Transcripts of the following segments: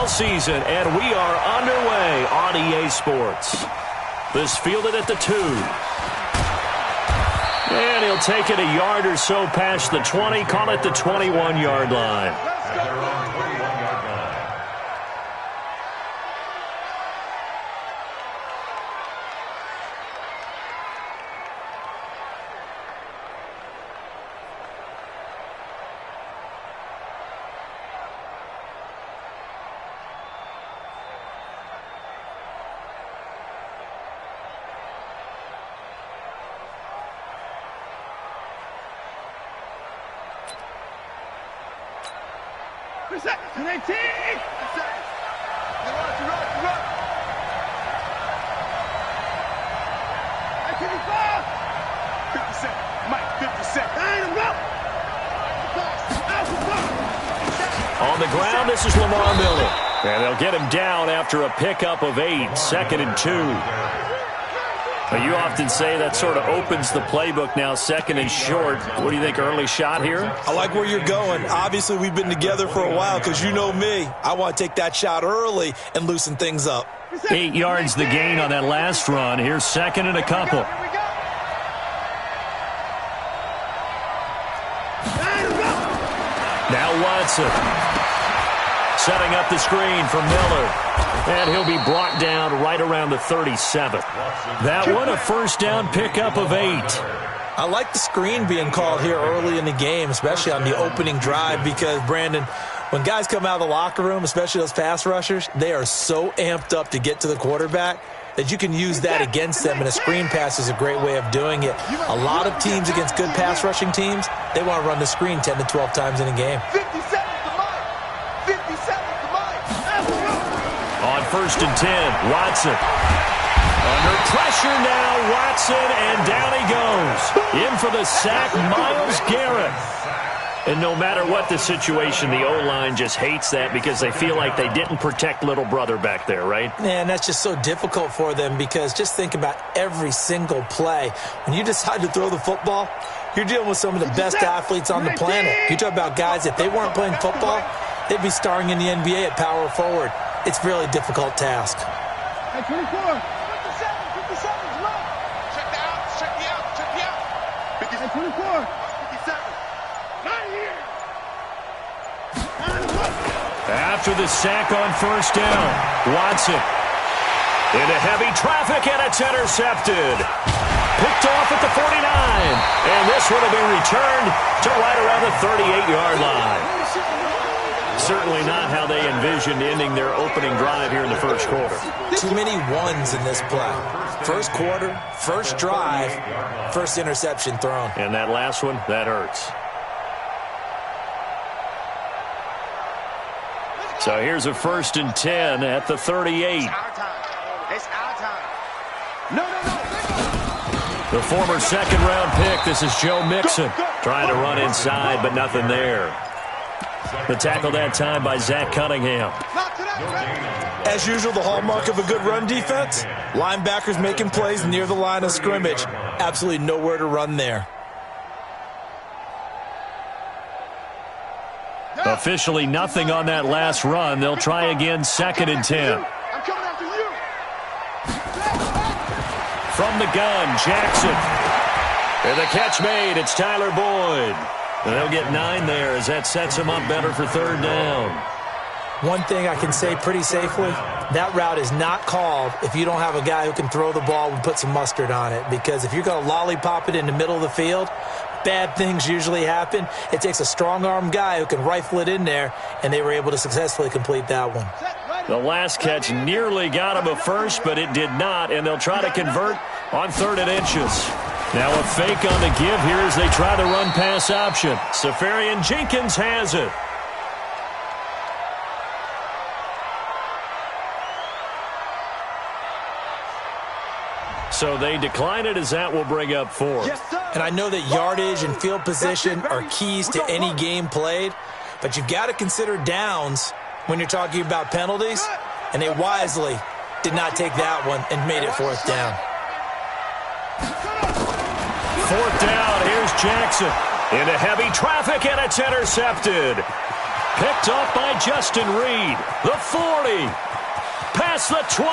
NFL season, and we are underway on EA Sports. This fielded at the 2. And he'll take it a yard or so past the 20, call it the 21-yard line. On the ground, this is Lamar Miller. And they'll get him down after a pickup of 8, 2nd and 2. Well, you often say that sort of opens the playbook now, 2nd and short. What do you think, early shot here? I like where you're going. Obviously, we've been together for a while because you know me. I want to take that shot early and loosen things up. 8 yards the gain on that last run. Here's 2nd and a couple. Now Watson setting up the screen for Miller. And he'll be brought down right around the 37. That one, a first down pickup of 8. I like the screen being called here early in the game, especially on the opening drive, because, Brandon, when guys come out of the locker room, especially those pass rushers, they are so amped up to get to the quarterback that you can use that against them, and a screen pass is a great way of doing it. A lot of teams against good pass rushing teams, they want to run the screen 10 to 12 times in a game. 57 to Mike. 57 to Mike. On 1st and 10, Watson. Under pressure now, Watson, and down he goes. In for the sack, Myles Garrett. And no matter what the situation, the O-line just hates that because they feel like they didn't protect little brother back there, right? Man, that's just so difficult for them because just think about every single play. When you decide to throw the football, you're dealing with some of the best athletes on the planet. You talk about guys, if they weren't playing football, they'd be starring in the NBA at power forward. It's a really difficult task. Hey, 24. 57 is low. Check the out. Check the out. Hey, 24. 57. Not here. After the sack on 1st down, Watson into heavy traffic, and it's intercepted. Picked off at the 49, and this would have been returned to right around the 38-yard line. Certainly not how they envisioned ending their opening drive here in the first quarter. Too many ones in this play. First quarter, first drive, first interception thrown. And that last one, that hurts. So here's a 1st and 10 at the 38. It's our time. No. The former 2nd-round pick, this is Joe Mixon. Trying to run inside, but nothing there. The tackle that time by Zach Cunningham. As usual, the hallmark of a good run defense, linebackers making plays near the line of scrimmage. Absolutely nowhere to run there. Officially nothing on that last run. They'll try again, 2nd and 10. I'm coming after you. From the gun, Jackson. And the catch made. It's Tyler Boyd. And they'll get 9 there as that sets him up better for 3rd down. One thing I can say pretty safely, that route is not called if you don't have a guy who can throw the ball and put some mustard on it. Because if you're going to lollipop it in the middle of the field, bad things usually happen. It takes a strong-arm guy who can rifle it in there, and they were able to successfully complete that one. The last catch nearly got him a first, but it did not, and they'll try to convert on 3rd and inches. Now a fake on the give here as they try the run-pass option. Safarian Jenkins has it. So they decline it as that will bring up 4. And I know that yardage and field position are keys to any game played, but you've got to consider downs when you're talking about penalties, and they wisely did not take that one and made it 4th down. 4th down, here's Jackson. Into heavy traffic, and it's intercepted. Picked off by Justin Reed. The 40. Past the 20.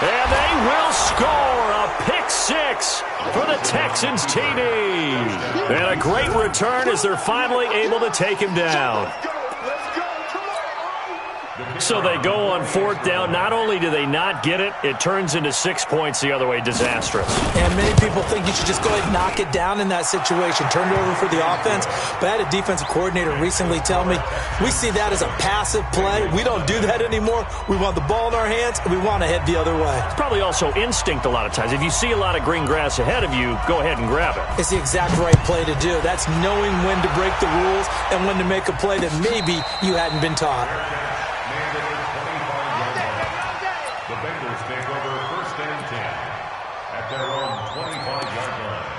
And they will score a pick six for the Texans TD. And a great return as they're finally able to take him down. So they go on fourth down. Not only do they not get it, it turns into 6 points the other way. Disastrous. And many people think you should just go ahead and knock it down in that situation. Turn it over for the offense. But I had a defensive coordinator recently tell me, we see that as a passive play. We don't do that anymore. We want the ball in our hands, and we want to head the other way. It's probably also instinct a lot of times. If you see a lot of green grass ahead of you, go ahead and grab it. It's the exact right play to do. That's knowing when to break the rules and when to make a play that maybe you hadn't been taught. The Bengals take over first and 10 at their own 25-yard line.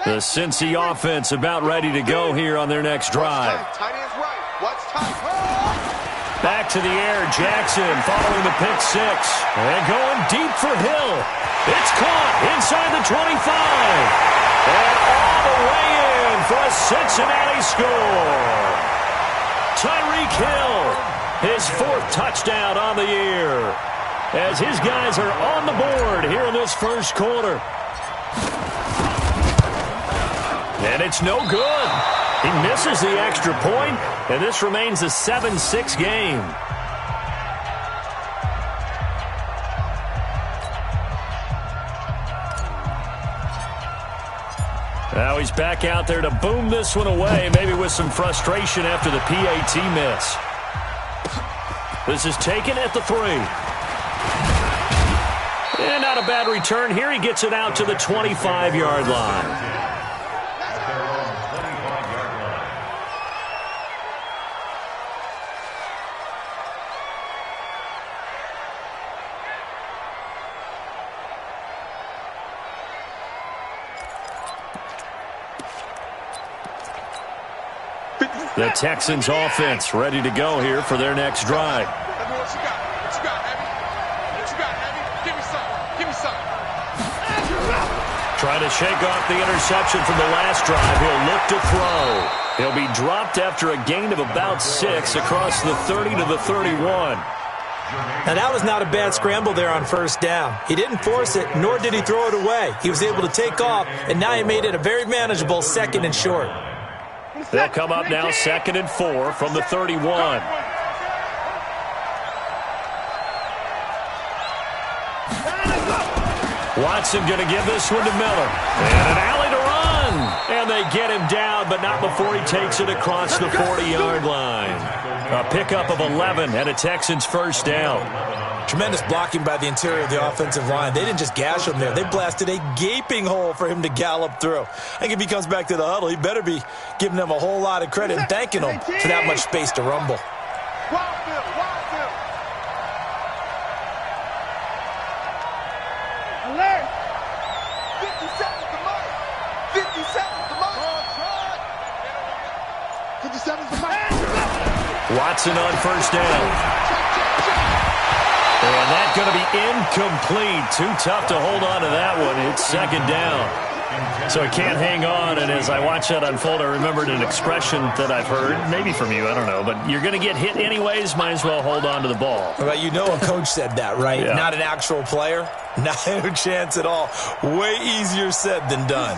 The Cincy offense about ready to go here on their next drive. Tight end's right. What's tight? Back to the air, Jackson following the pick six. And going deep for Hill. It's caught inside the 25. And all the way in for a Cincinnati score. Tyreek Hill, his fourth touchdown on the year. As his guys are on the board here in this first quarter. And it's no good. He misses the extra point, and this remains a 7-6 game. Now he's back out there to boom this one away, maybe with some frustration after the PAT miss. This is taken at the 3. And not a bad return here. He gets it out to the 25-yard line. The Texans offense ready to go here for their next drive. What you got? What you got, Heavy? What you got, Heavy? Give me some. Give me some. Trying to shake off the interception from the last drive. He'll look to throw. He'll be dropped after a gain of about 6 across the 30 to the 31. Now, that was not a bad scramble there on first down. He didn't force it, nor did he throw it away. He was able to take off, and now he made it a very manageable 2nd and short. They'll come up now 2nd and 4 from the 31. Watson going to give this one to Miller. And an alley to run. And they get him down, but not before he takes it across the 40-yard line. A pickup of 11 and a Texans first down. Tremendous blocking by the interior of the offensive line. They didn't just gash him there. They blasted a gaping hole for him to gallop through. I think if he comes back to the huddle, he better be giving them a whole lot of credit and thanking them for that much space to rumble. Alert! 57's the mark. 57's the mark. 57's the mark. Watson on first down. And that's going to be incomplete. Too tough to hold on to that one. It's 2nd down. So he can't hang on. And as I watch that unfold, I remembered an expression that I've heard, maybe from you, I don't know. But you're going to get hit anyways, might as well hold on to the ball. Well, you know a coach said that, right? Yeah. Not an actual player. No chance at all. Way easier said than done.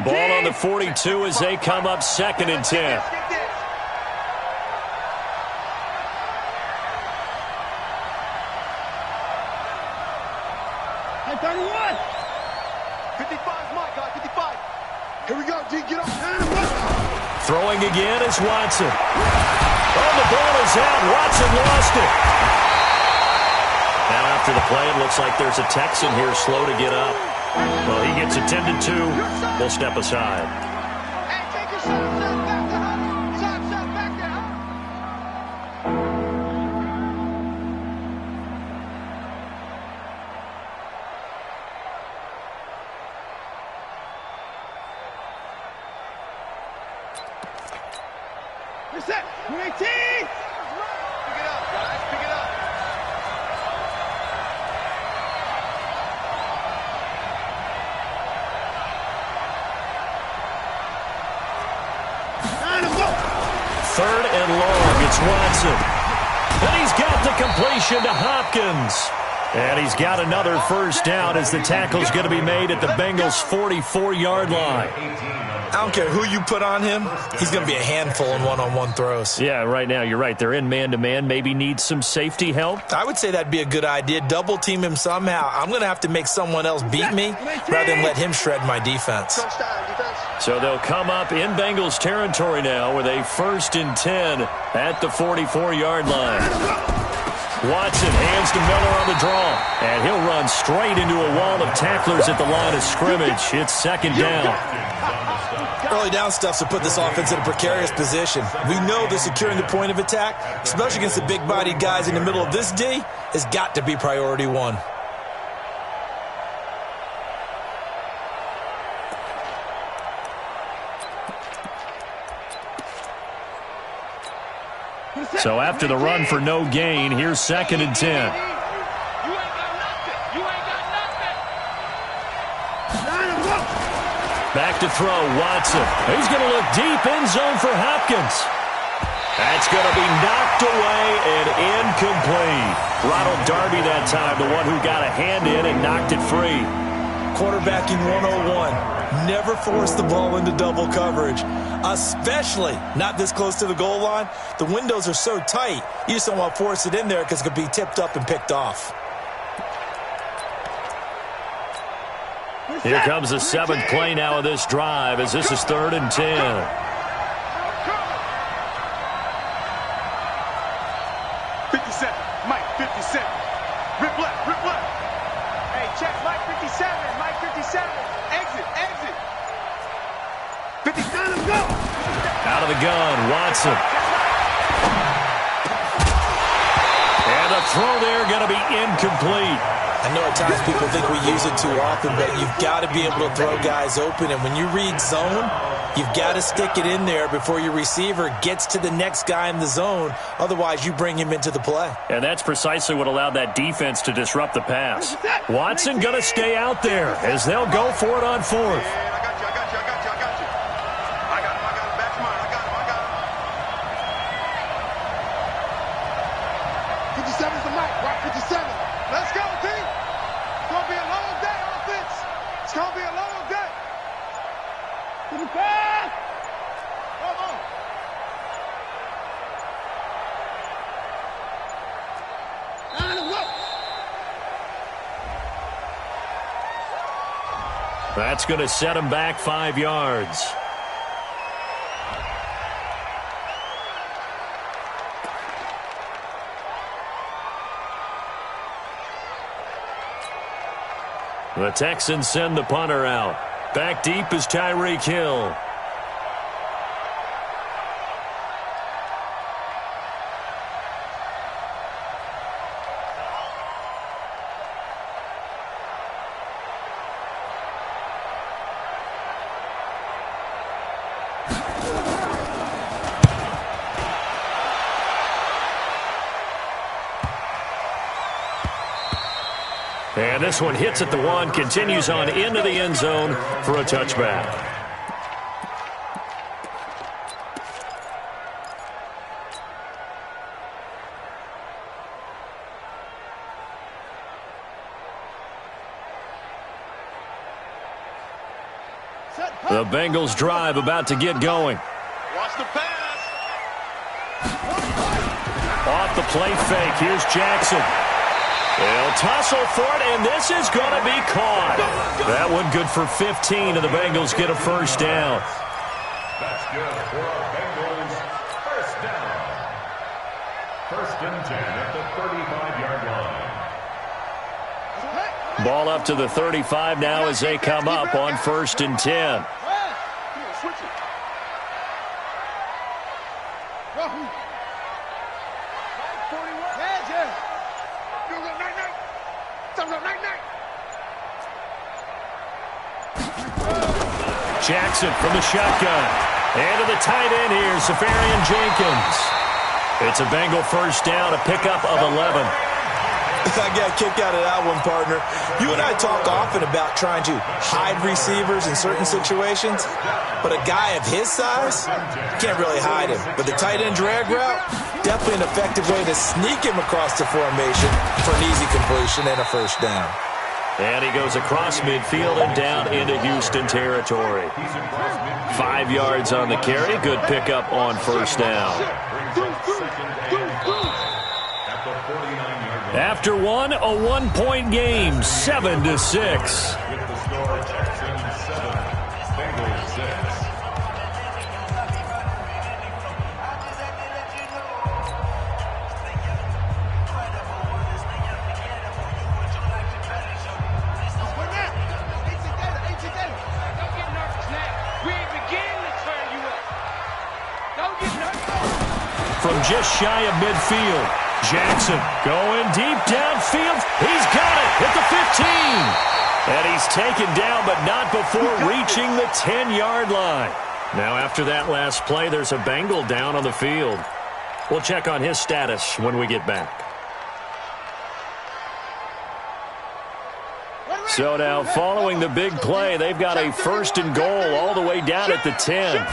Ball on the 42 as they come up 2nd and 10. Throwing again is Watson. Oh, the ball is out. Watson lost it. Now after the play, it looks like there's a Texan here slow to get up. Well, he gets attended to. We'll step aside. Hey, take your shot back to huddle. Shot back there. You're set. 118. Pick it up, guys. Pick it up. 3rd and long. It's Watson. And he's got the completion to Hopkins. And he's got another first down as the tackle's going to be made at the Bengals' 44-yard line. I don't care who you put on him. He's going to be a handful in one-on-one throws. Yeah, right now, you're right. They're in man-to-man. Maybe need some safety help. I would say that'd be a good idea. Double team him somehow. I'm going to have to make someone else beat me rather than let him shred my defense. So they'll come up in Bengals territory now with a 1st and 10 at the 44-yard line. Watson hands to Miller on the draw, and he'll run straight into a wall of tacklers at the line of scrimmage. It's 2nd down. Early down stuff to put this offense in a precarious position. We know that securing the point of attack, especially against the big-bodied guys in the middle of this D, has got to be priority one. So after the run for no gain, here's 2nd and 10. Back to throw, Watson. He's going to look deep in zone for Hopkins. That's going to be knocked away and incomplete. Ronald Darby that time, the one who got a hand in and knocked it free. Quarterbacking 101. Never force the ball into double coverage, especially not this close to the goal line. The windows are so tight, you just don't want to force it in there because it could be tipped up and picked off. Here comes the 7th play now of this drive as this is 3rd and 10. 57, Mike, 57. Rip left, rip left. Hey, check Mike 57, Mike 57. Exit, exit. 59, let's go. Out of the gun, Watson. And the throw there going to be incomplete. I know at times people think we use it too often, but you've got to be able to throw guys open. And when you read zone, you've got to stick it in there before your receiver gets to the next guy in the zone. Otherwise, you bring him into the play. And that's precisely what allowed that defense to disrupt the pass. Watson going to stay out there as they'll go for it on 4th. That's going to set him back 5 yards. The Texans send the punter out. Back deep is Tyreek Hill. And this one hits at the 1, continues on into the end zone for a touchback. The Bengals drive about to get going. Watch the pass. Off the play fake, here's Jackson. They'll tussle for it, and this is going to be caught. That one good for 15, and the Bengals get a first down. That's good for our Bengals. First down. 1st and 10 at the 35-yard line. Ball up to the 35 now as they come up on 1st and 10. Jackson from the shotgun. And to the tight end here, Safarian Jenkins. It's a Bengal first down, a pickup of 11. I got a kick out of that one, partner. You and I talk often about trying to hide receivers in certain situations, but a guy of his size, can't really hide him. But the tight end drag route, definitely an effective way to sneak him across the formation for an easy completion and a first down. And he goes across midfield and down into Houston territory. 5 yards on the carry. Good pickup on first down. After one, a one-point game, 7-6. From just shy of midfield, Jackson going deep downfield. He's got it at the 15. And he's taken down, but not before reaching the 10-yard line. Now after that last play, there's a Bengal down on the field. We'll check on his status when we get back. So now following the big play, they've got a first and goal all the way down at the 10.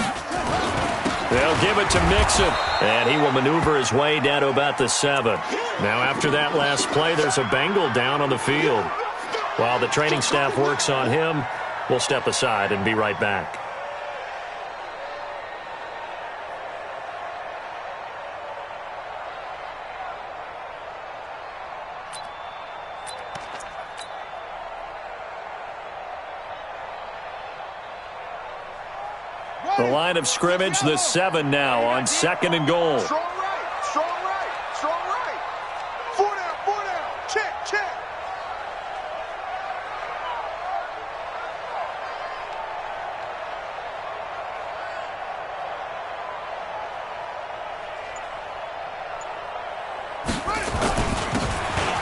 They'll give it to Mixon, and he will maneuver his way down to about the 7. Now after that last play, there's a Bengal down on the field. While the training staff works on him, we'll step aside and be right back. The line of scrimmage, the 7 now on second and goal. Strong right, strong right, strong right. 4 down, check, check.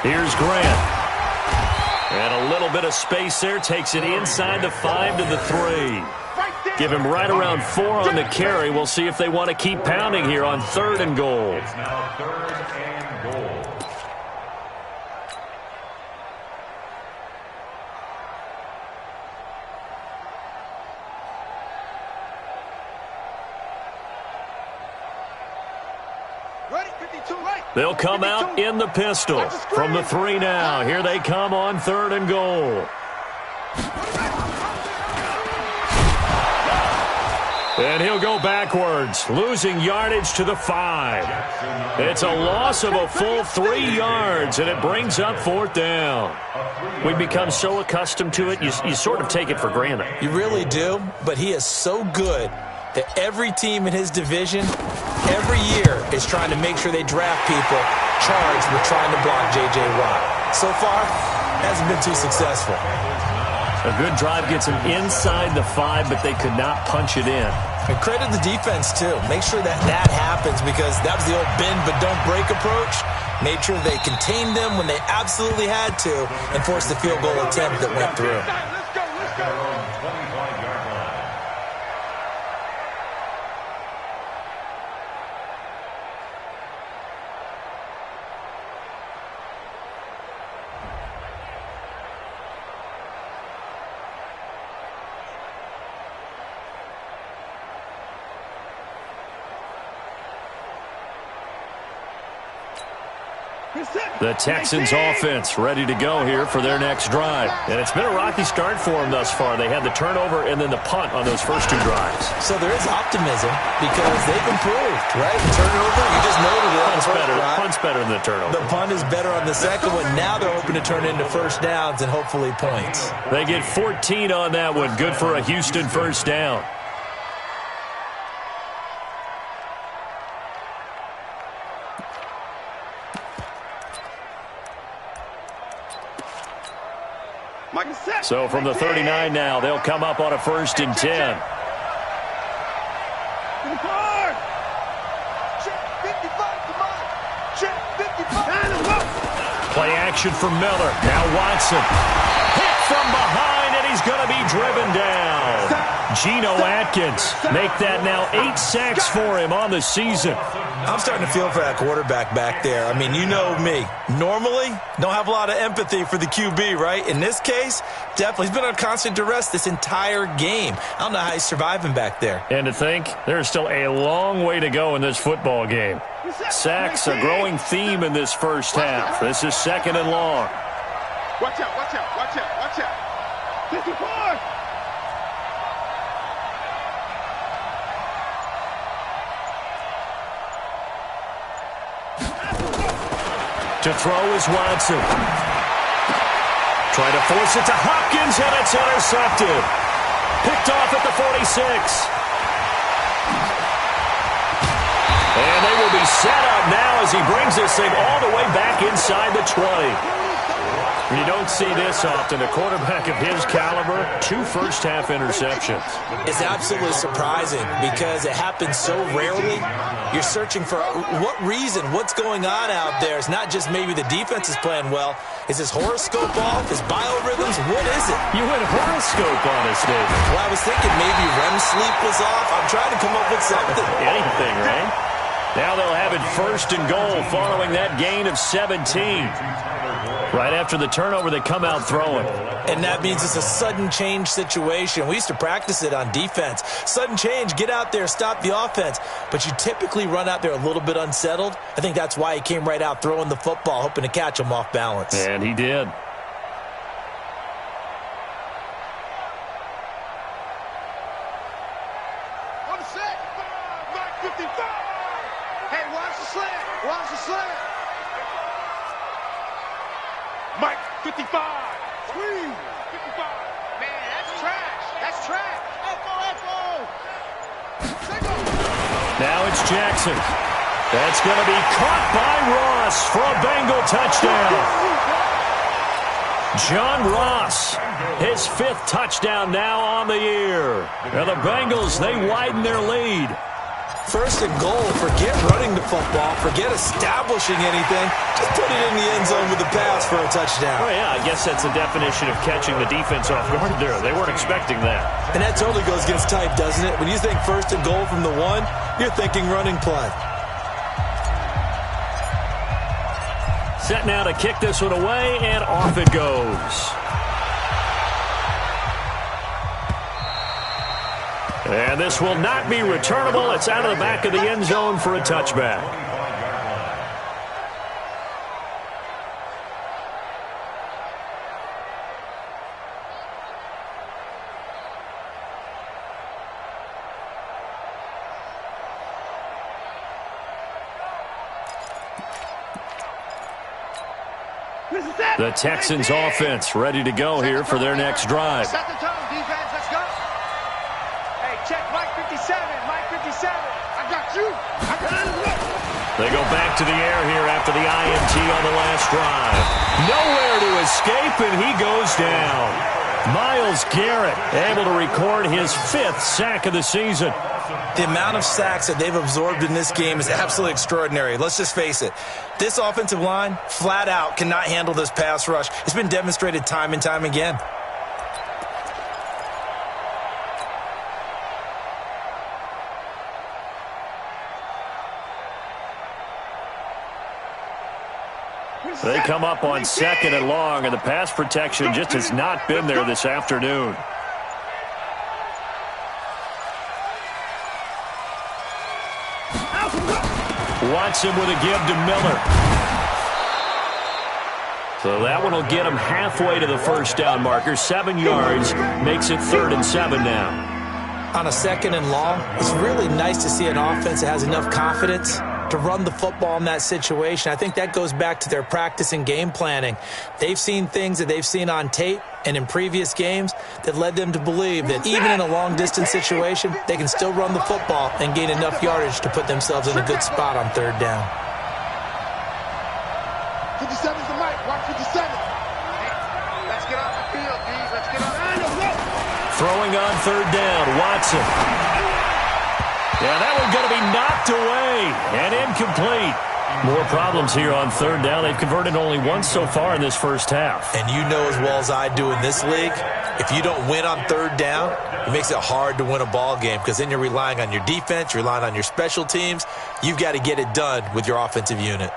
Here's Grant. And a little bit of space there, takes it inside the 5 to the 3. Give him right around 4 on the carry. We'll see if they want to keep pounding here on third and goal. It's now 3rd and goal. Ready, 52, right. They'll come out in the pistol from the 3 now. Here they come on third and goal. And he'll go backwards, losing yardage to the 5. It's a loss of a full 3 yards, and it brings up 4th down. We've become so accustomed to it, you sort of take it for granted. You really do, but he is so good that every team in his division, every year, is trying to make sure they draft people charged with trying to block J.J. Watt. So far, hasn't been too successful. A good drive gets him inside the 5, but they could not punch it in. And credit the defense, too. Make sure that happens, because that was the old bend but don't break approach. Made sure they contained them when they absolutely had to and forced the field goal attempt that went through. Let's go, let's go. 25-yard line. The Texans offense ready to go here for their next drive. And it's been a rocky start for them thus far. They had the turnover and then the punt on those first 2 drives. So there is optimism because they've improved, right? Turnover, you just noted it. Punt's better than the turnover. The punt is better on the second one. Now they're hoping to turn into first downs and hopefully points. They get 14 on that one. Good for a Houston first down. So from the 39 now, they'll come up on a 1st and 10. Play action from Miller. Now Watson. Hit from behind, and he's going to be driven down. Geno Atkins make that now 8 sacks for him on the season. I'm starting to feel for that quarterback back there. I mean, you know me. Normally, don't have a lot of empathy for the QB, right? In this case, definitely. He's been on constant duress this entire game. I don't know how he's surviving back there. And to think, there's still a long way to go in this football game. Sacks, a growing theme in this first half. This is 2nd and long. Watch out, watch out, watch out, watch out. 54! To throw is Watson. Trying to force it to Hopkins, and it's intercepted. Picked off at the 46. And they will be set up now as he brings this thing all the way back inside the 20. You don't see this often. A quarterback of his caliber, 2 first-half interceptions. It's absolutely surprising because it happens so rarely. You're searching for what reason, what's going on out there. It's not just maybe the defense is playing well. Is his horoscope off? His biorhythms? What is it? You went horoscope on us, David. Well, I was thinking maybe REM sleep was off. I'm trying to come up with something. Anything, right? Now they'll have it 1st and goal following that gain of 17. Right after the turnover, they come out throwing. And that means it's a sudden change situation. We used to practice it on defense. Sudden change, get out there, stop the offense. But you typically run out there a little bit unsettled. I think that's why he came right out throwing the football, hoping to catch him off balance. And he did. On the set, Mike 55. Hey, watch the slant, watch the slant. Mike 55. Squeeze. 55. Man, that's trash. That's trash. Echo. Now it's Jackson. That's going to be caught by Ross for a Bengal touchdown. John Ross, his 5th touchdown now on the year. And the Bengals, they widen their lead. 1st and goal, forget running the football, forget establishing anything. Just put it in the end zone with the pass for a touchdown. Oh, yeah, I guess that's the definition of catching the defense off guard there. They weren't expecting that. And that totally goes against type, doesn't it? When you think 1st and goal from the 1, you're thinking running play. Set now to kick this one away, and off it goes. And this will not be returnable. It's out of the back of the end zone for a touchback. The Texans offense ready to go here for their next drive. Set the tone, defense. Let's go. Hey, check Mike 57. Mike 57. I got you. I got you. They go back to the air here after the INT on the last drive. Nowhere to escape, and he goes down. Myles Garrett able to record his 5th sack of the season. The amount of sacks that they've absorbed in this game is absolutely extraordinary. Let's just face it. This offensive line, flat out, cannot handle this pass rush. It's been demonstrated time and time again. They come up on 2nd and long, and the pass protection just has not been there this afternoon. Watson with a give to Miller. So that one will get him halfway to the first down marker. 7 yards makes it 3rd and 7 now. On a 2nd and long, it's really nice to see an offense that has enough confidence to run the football in that situation. I think that goes back to their practice and game planning. They've seen things that they've seen on tape and in previous games that led them to believe that even in a long-distance situation, they can still run the football and gain enough yardage to put themselves in a good spot on 3rd down. 57's the mic. Watch 57. Let's get off the field, D. Let's get off the field. Throwing on 3rd down, Watson. Yeah, that one's going to be knocked away and incomplete. More problems here on third down. They've converted only once so far in this first half. And you know as well as I do in this league, if you don't win on third down, it makes it hard to win a ball game because then you're relying on your defense, you're relying on your special teams. You've got to get it done with your offensive unit.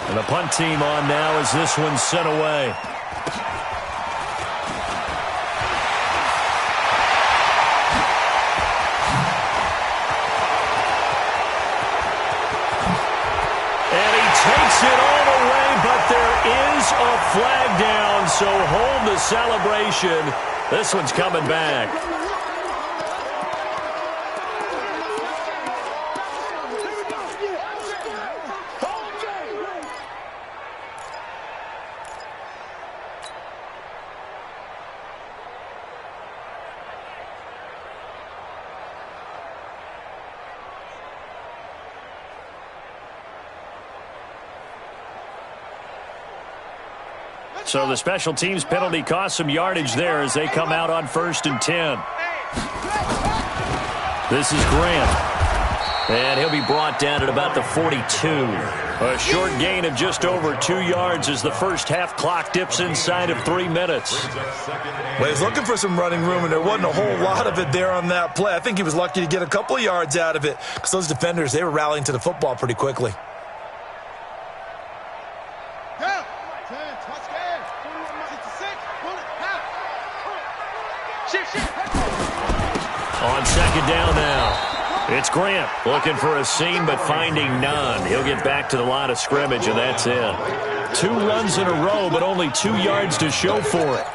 And the punt team on now as this one's sent away. Takes it all the way, but there is a flag down, so hold the celebration. This one's coming back. So the special teams penalty cost some yardage there as they come out on 1st and 10. This is Grant. And he'll be brought down at about the 42. A short gain of just over 2 yards as the first half clock dips inside of 3 minutes. Well, he's looking for some running room, and there wasn't a whole lot of it there on that play. I think he was lucky to get a couple of yards out of it because those defenders, they were rallying to the football pretty quickly. On second down now, it's Grant looking for a seam but finding none. He'll get back to the line of scrimmage, and that's it. 2 runs in a row, but only 2 yards to show for it.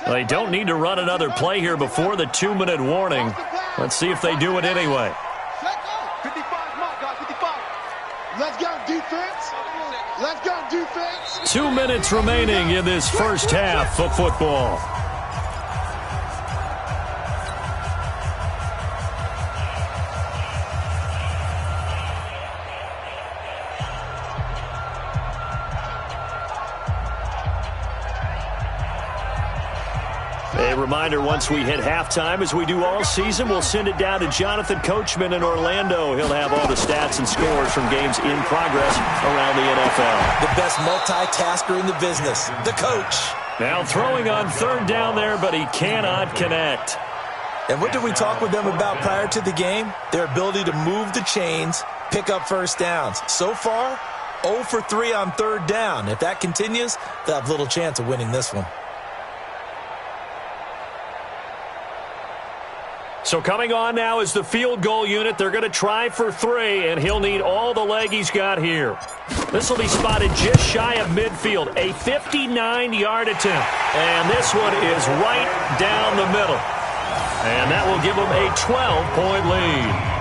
They don't need to run another play here before the 2-minute warning. Let's see if they do it anyway. 55, mark, guys, 55. Let's go, defense. Let's go, defense. 2 minutes remaining in this first half of football. A reminder, once we hit halftime, as we do all season, we'll send it down to Jonathan Coachman in Orlando. He'll have all the stats and scores from games in progress around the NFL. The best multitasker in the business, the coach. Now throwing on third down there, but he cannot connect. And what did we talk with them about prior to the game? Their ability to move the chains, pick up first downs. So far, 0 for 3 on third down. If that continues, they'll have little chance of winning this one. So coming on now is the field goal unit. They're going to try for 3, and he'll need all the leg he's got here. This will be spotted just shy of midfield, a 59-yard attempt. And this one is right down the middle. And that will give them a 12-point lead.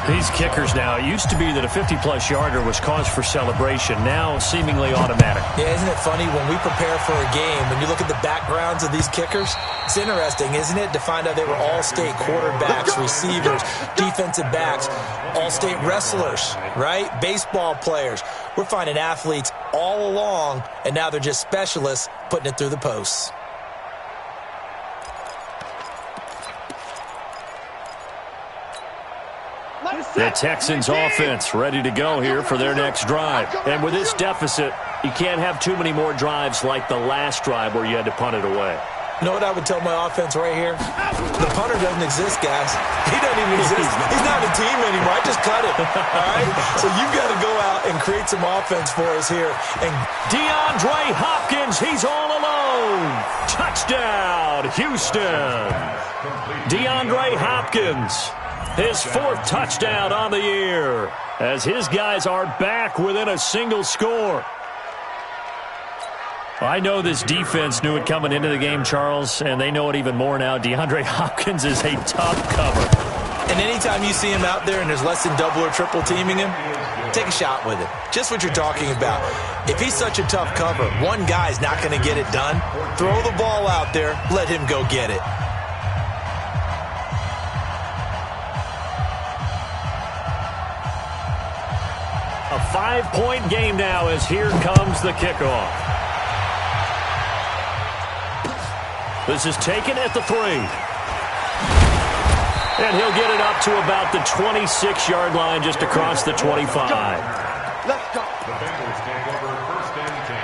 These kickers now, it used to be that a 50-plus yarder was cause for celebration, now seemingly automatic. Yeah, isn't it funny when we prepare for a game, when you look at the backgrounds of these kickers, it's interesting, isn't it, to find out they were all-state quarterbacks, receivers, defensive backs, all-state wrestlers, right? Baseball players. We're finding athletes all along, and now they're just specialists putting it through the posts. The Texans offense ready to go here for their next drive. And with this deficit, you can't have too many more drives like the last drive where you had to punt it away. You know what I would tell my offense right here? The punter doesn't exist, guys. He doesn't even exist. He's not a team anymore. I just cut it. All right? So you've got to go out and create some offense for us here. And DeAndre Hopkins, he's all alone. Touchdown, Houston. DeAndre Hopkins, his 4th touchdown on the year, as his guys are back within a single score. I know this defense knew it coming into the game, Charles, and they know it even more now. DeAndre Hopkins is a tough cover. And anytime you see him out there and there's less than double or triple teaming him, take a shot with it. Just what you're talking about. If he's such a tough cover, one guy's not going to get it done. Throw the ball out there, let him go get it. 5-point game now as here comes the kickoff. This is taken at the 3. And he'll get it up to about the 26-yard line just across the 25. Let's go. The Bengals take over 1st and 10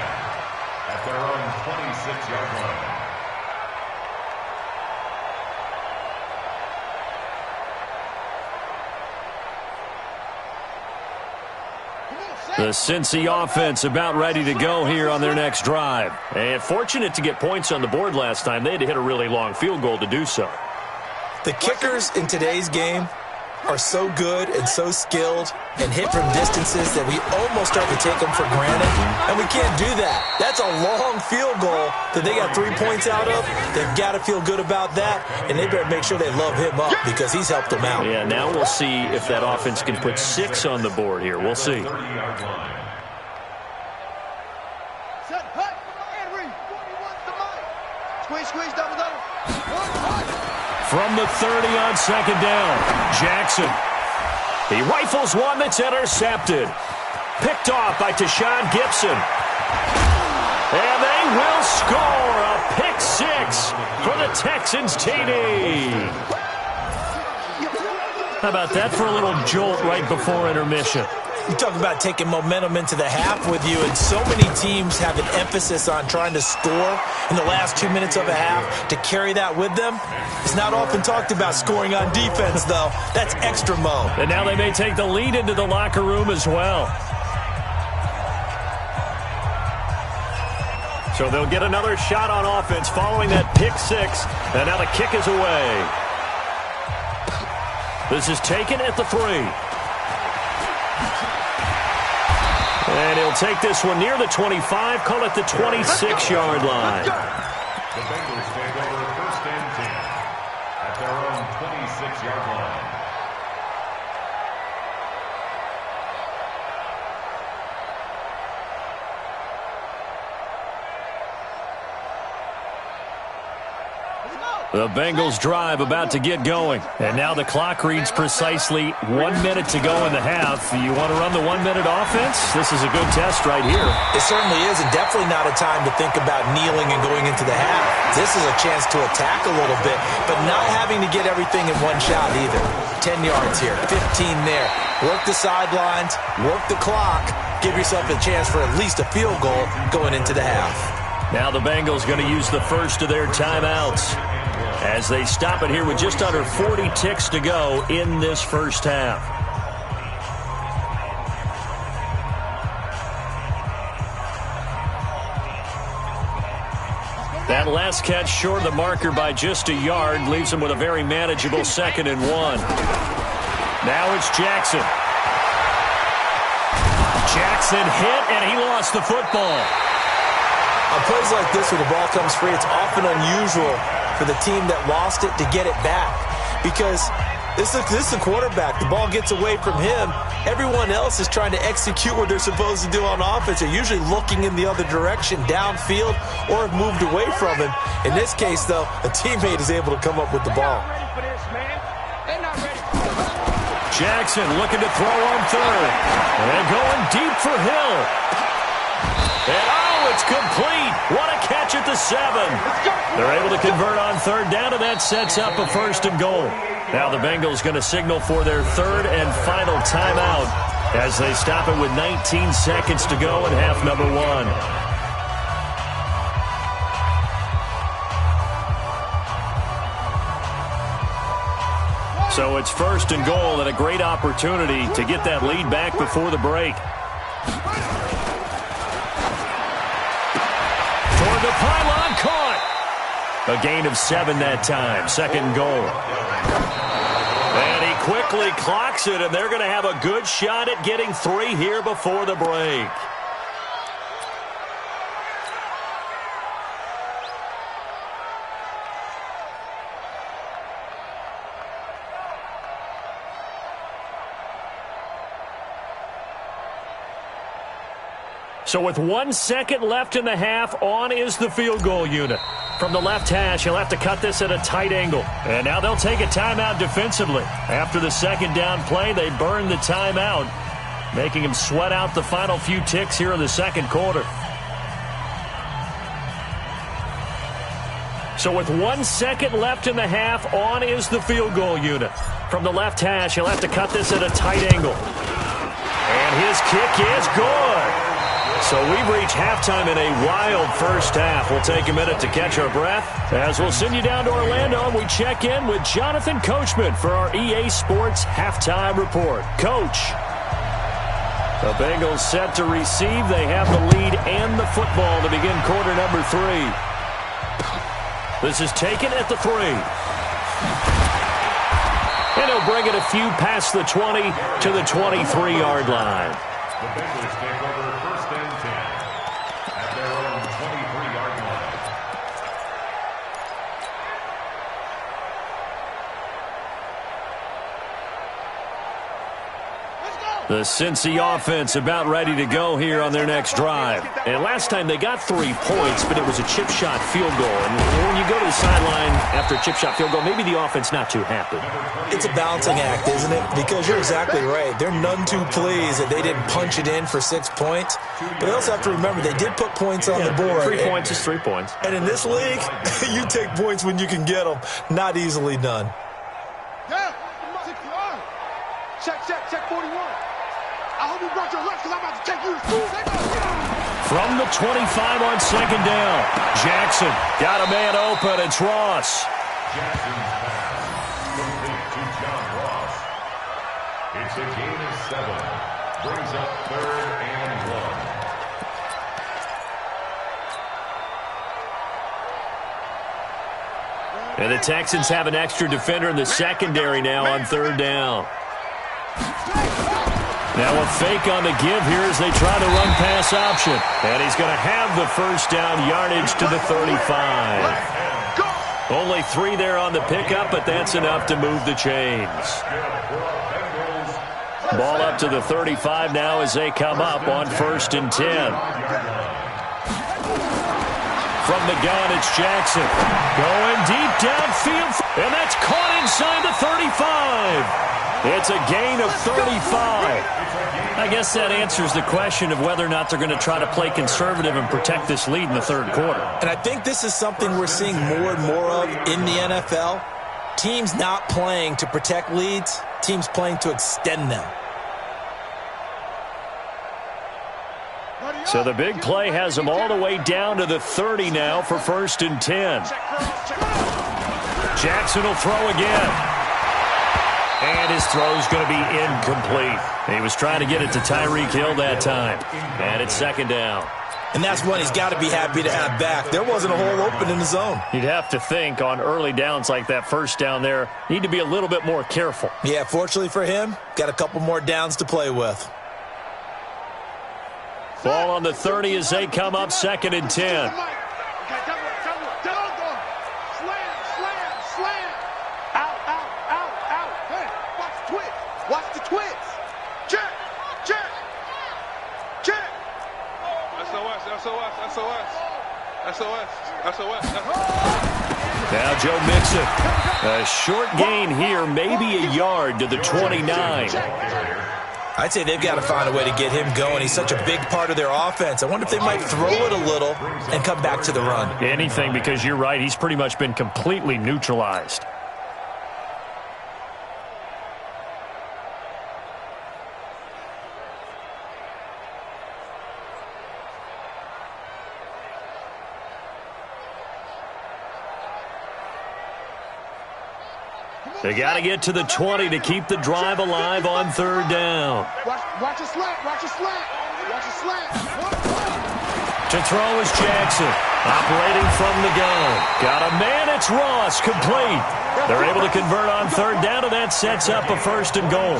at their own 26-yard line. The Cincy offense about ready to go here on their next drive. And fortunate to get points on the board last time. They had to hit a really long field goal to do so. The kickers in today's game are so good and so skilled and hit from distances that we almost start to take them for granted, and we can't do that. That's a long field goal that they got 3 points out of. They've got to feel good about that, and they better make sure they love him up because he's helped them out. Yeah, now we'll see if that offense can put 6 on the board here. We'll see. Set, hut, and read. 41 to Mike. Squeeze, double. From the 30 on 2nd down, Jackson. He rifles one that's intercepted. Picked off by Tashawn Gibson. And they will score a pick 6 for the Texans TD. How about that for a little jolt right before intermission? You talk about taking momentum into the half with you, and so many teams have an emphasis on trying to score in the last 2 minutes of a half to carry that with them. It's not often talked about scoring on defense, though. That's extra mode. And now they may take the lead into the locker room as well. So they'll get another shot on offense following that pick 6, and now the kick is away. This is taken at the 3. And he'll take this one near the 25, call it the 26-yard line. The Bengals take over 1st and 10 at their own 26-yard line. The Bengals drive about to get going. And now the clock reads precisely 1 minute to go in the half. You want to run the 1 minute offense? This is a good test right here. It certainly is, and definitely not a time to think about kneeling and going into the half. This is a chance to attack a little bit, but not having to get everything in one shot either. 10 yards here, 15 there. Work the sidelines, work the clock, give yourself a chance for at least a field goal going into the half. Now the Bengals going to use the first of their timeouts as they stop it here with just under 40 ticks to go in this first half. That last catch short of the marker by just a yard leaves him with a very manageable 2nd and 1. Now it's Jackson. Jackson hit, and he lost the football. On plays like this where the ball comes free, it's often unusual for the team that lost it to get it back because this is the quarterback. The ball gets away from him. Everyone else is trying to execute what they're supposed to do on offense. They're usually looking in the other direction, downfield, or have moved away from him. In this case, though, a teammate is able to come up with the ball. Jackson looking to throw on 3rd. And going deep for Hill. And it's complete. What a catch at the 7. They're able to convert on 3rd down, and that sets up a 1st and goal. Now the Bengals going to signal for their 3rd and final timeout as they stop it with 19 seconds to go in half number 1. So it's 1st and goal and a great opportunity to get that lead back before the break. Toward the pylon, caught. A gain of 7 that time, 2nd and goal. And he quickly clocks it, and they're going to have a good shot at getting 3 here before the break. So with 1 second left in the half, on is the field goal unit. From the left hash, he'll have to cut this at a tight angle. And now they'll take a timeout defensively. After the 2nd down play, they burn the timeout. making him sweat out the final few ticks here in the second quarter. So with 1 second left in the half, on is the field goal unit. From the left hash, he'll have to cut this at a tight angle. And his kick is good. So we've reached halftime in a wild first half. We'll take a minute to catch our breath as we'll send you down to Orlando and we check in with Jonathan Coachman for our EA Sports Halftime Report. Coach. The Bengals set to receive. They have the lead and the football to begin quarter number 3. This is taken at the 3. And he'll bring it a few past the 20 to the 23-yard line. The Bengals take over first and 10 at their own 23-yard line. The Cincy offense about ready to go here on their next drive. And last time they got 3 points, but it was a chip shot field goal. And when you go to the sideline after a chip shot field goal, maybe the offense not too happy. It's a balancing act, isn't it? Because you're exactly right. They're none too pleased that they didn't punch it in for 6 points. But they also have to remember they did put points on the board. 3 points is 3 points. And in this league, you take points when you can get them. Not easily done. Yeah, check 41. I hope you brought your lunch because I'm about to take you to school. From the 25 on second down, Jackson got a man open. It's Ross. Jackson's pass complete to John Ross. It's a gain of 7. Brings up 3rd and 1. And the Texans have an extra defender in the secondary now on 3rd down. Now a fake on the give here as they try to run pass option. And he's going to have the first down yardage to the 35. Only 3 there on the pickup, but that's enough to move the chains. Ball up to the 35 now as they come up on 1st and 10. From the gun, it's Jackson. Going deep downfield. And that's caught inside the 35. It's a gain of 35. I guess that answers the question of whether or not they're going to try to play conservative and protect this lead in the 3rd quarter. And I think this is something we're seeing more and more of in the NFL. Teams not playing to protect leads, teams playing to extend them. So the big play has them all the way down to the 30 now for 1st and 10. Jackson will throw again. And his throw's going to be incomplete. He was trying to get it to Tyreek Hill that time. And it's 2nd down. And that's one he's got to be happy to have back. There wasn't a hole open in the zone. You'd have to think on early downs like that first down there, need to be a little bit more careful. Yeah, fortunately for him, got a couple more downs to play with. Ball on the 30 as they come up 2nd and 10. Watch the twist. Check. SOS. Now Joe Mixon. A short gain here, maybe a yard to the 29. I'd say they've got to find a way to get him going. He's such a big part of their offense. I wonder if they might throw it a little and come back to the run. Anything, because you're right. He's pretty much been completely neutralized. They got to get to the 20 to keep the drive alive on 3rd down. Watch a slant. To throw is Jackson. Operating from the gun. Got a man, it's Ross, complete. They're able to convert on 3rd down, and that sets up a 1st and goal.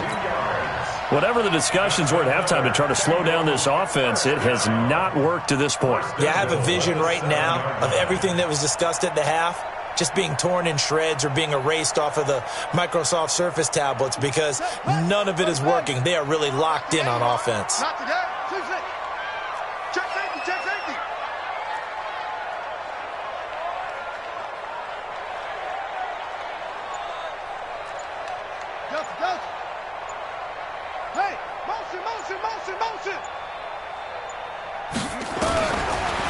Whatever the discussions were at halftime to try to slow down this offense, it has not worked to this point. Yeah, I have a vision right now of everything that was discussed at the half just being torn in shreds or being erased off of the Microsoft Surface tablets because none of it is working. They are really locked in on offense. Not today. Check safety. Delta. Hey, motion.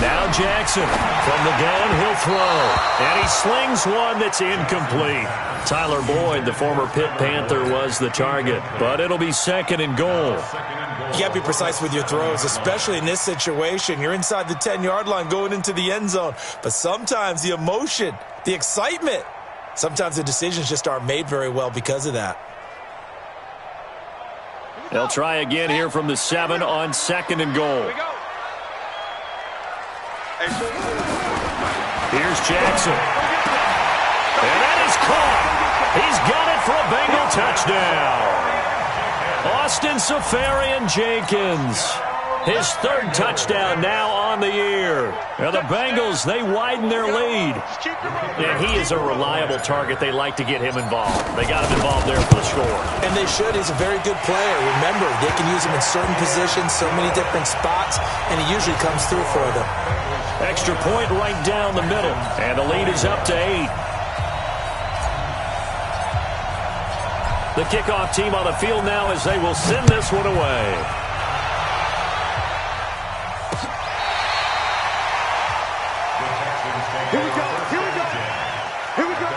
Now Jackson from the gun, he'll throw. And he slings one that's incomplete. Tyler Boyd, the former Pitt Panther, was the target. But it'll be 2nd and goal. You got to be precise with your throws, especially in this situation. You're inside the 10-yard line going into the end zone. But sometimes the emotion, the excitement, sometimes the decisions just aren't made very well because of that. They'll try again here from the 7 on 2nd and goal. Here's Jackson. And that is caught. He's got it for a Bengal touchdown. Austin Seferian-Jenkins. His 3rd touchdown now on the year. Now the Bengals, they widen their lead. And he is a reliable target. They like to get him involved. They got him involved there for the score. And they should. He's a very good player. Remember, they can use him in certain positions, so many different spots, and he usually comes through for them. Extra point right down the middle. And the lead is up to 8. The kickoff team on the field now as they will send this one away. Here we go. Here we go. Here we go.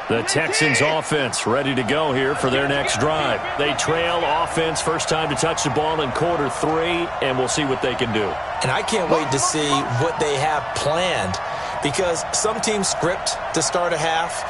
The Texans offense ready to go here for their next drive. They trail offense, first time to touch the ball in quarter 3, and we'll see what they can do. And I can't wait to see what they have planned, because some teams script to start a half.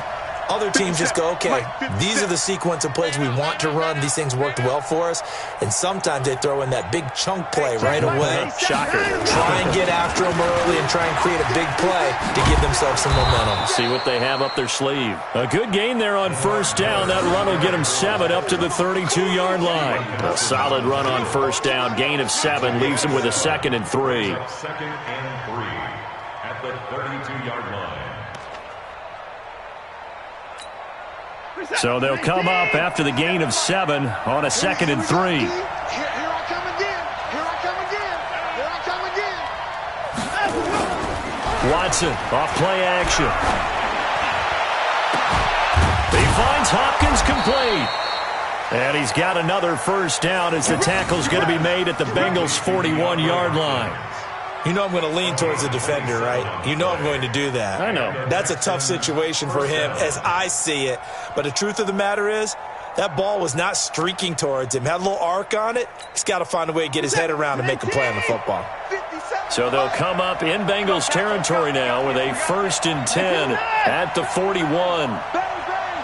Other teams just go, okay, these are the sequence of plays we want to run. These things worked well for us. And sometimes they throw in that big chunk play right away. Shocker. Try and get after them early and try and create a big play to give themselves some momentum. See what they have up their sleeve. A good gain there on first down. That run will get them 7 up to the 32-yard line. A solid run on first down. Gain of 7 leaves them with a 2nd and 3. 2nd and 3 at the 32-yard line. So they'll come up after the gain of 7 on a 2nd and 3. Here I come again. Here I come again. Here I come again. Watson off play action. He finds Hopkins complete. And he's got another first down as the tackle's going to be made at the Bengals' 41-yard line. You know I'm going to lean towards the defender, right? You know I'm going to do that. I know. That's a tough situation for him as I see it. But the truth of the matter is, that ball was not streaking towards him. Had a little arc on it. He's got to find a way to get his head around and make a play on the football. So they'll come up in Bengals territory now with a 1st and 10 at the 41. Bang, bang.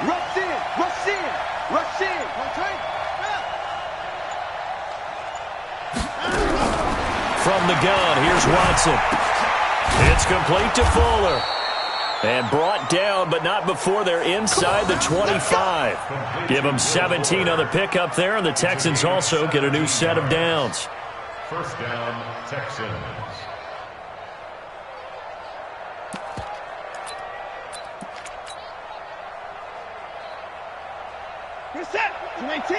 Rush in. Rush in. Rush in. From the gun, here's Watson. It's complete to Fuller. And brought down, but not before they're inside the 25. Give them 17 on the pickup there, and the Texans also get a new set of downs. First down, Texans. Reset. 19.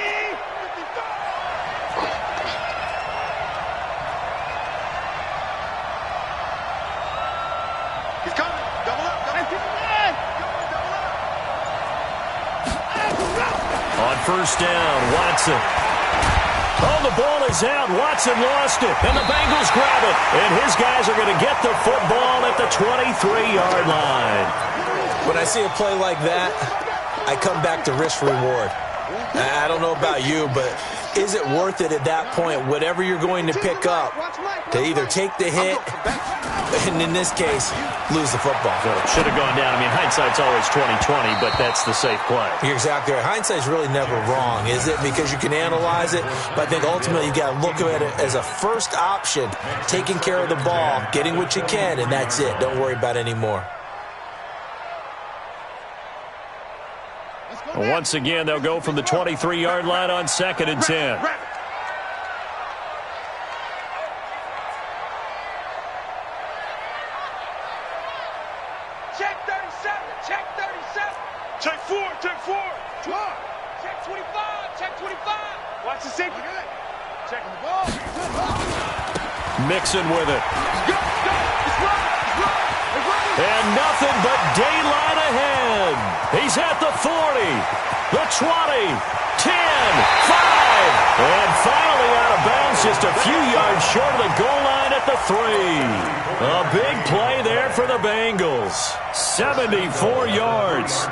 He's coming. Double up. On first down, Watson. Oh, the ball is out. Watson lost it, and the Bengals grab it. And his guys are going to get the football at the 23-yard line. When I see a play like that, I come back to risk reward. I don't know about you, but is it worth it at that point, whatever you're going to pick up, to either take the hit, and in this case, lose the football? So it should have gone down. I mean, hindsight's always 20/20, but that's the safe play. You're exactly right. Hindsight's really never wrong, is it? Because you can analyze it, but I think ultimately you got to look at it as a first option, taking care of the ball, getting what you can, and that's it. Don't worry about any more. Once again, they'll go from the 23-yard line on 2nd and 10. Check 37. Check 37. Check 4. Check 4. Check 25. Check 25. Watch the safety. Checking the ball. Mixing with it. Go. It's right. And nothing but daylight ahead. He's at the 40, the 20, 10, 5. And finally out of bounds, just a few yards short of the goal line at the 3. A big play there for the Bengals. 74 yards.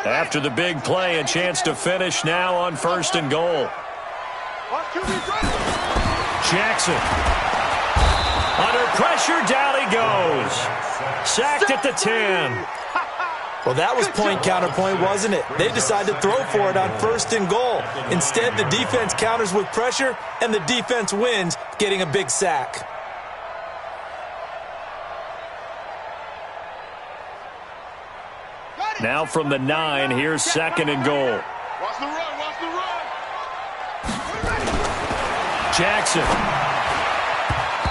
After the big play, a chance to finish now on 1st and goal. Jackson. Under pressure, down he goes. Sacked at the 10. Well, that was point counterpoint, wasn't it? They decided to throw for it on 1st and goal. Instead, the defense counters with pressure, and the defense wins, getting a big sack. Now from the 9, here's 2nd and goal. Watch the run. Jackson.